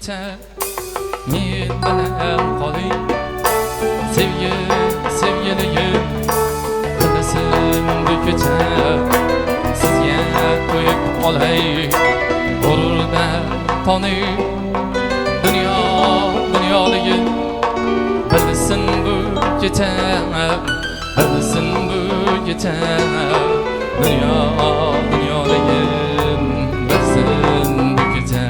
kecha men bilan qoling. Sevgilim qilasin bu kecha sizga qo'yib qolay. G'ururda toning dunyoligi bilsin bu kecha, bilsin bu kecha dunyoligi bilsin bu kecha.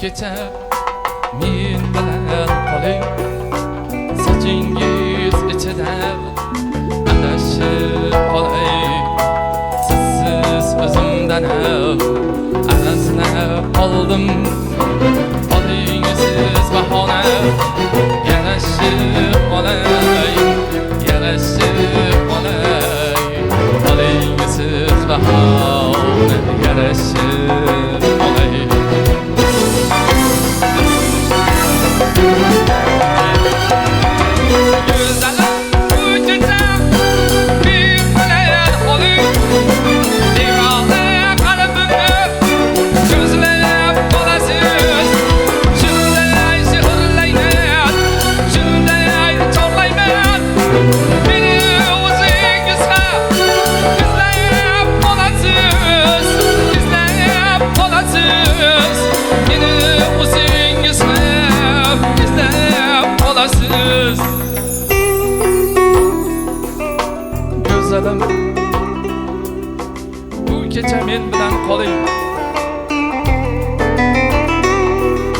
Kecha men bilan qoling. Sochingiz ichida adashib qolay. Sizsiz o'zimdan azlab qoldim. Qoling siz bahona yarashib qolay, yarashib qolay. Qoling siz bahona yarashib qolay. Güzelim bu kecha men bilan qoling.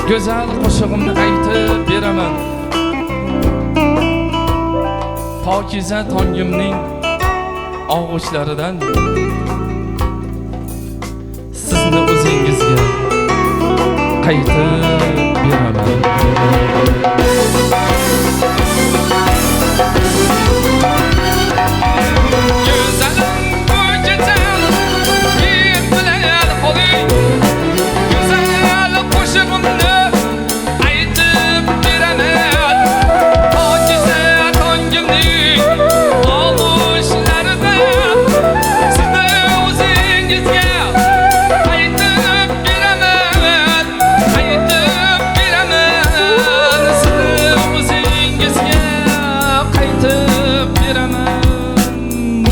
Go'zal qo'shig'imni aytib beraman. Pokiza tongimning og'uchlaridan sizni o'zingizga qaytib beraman.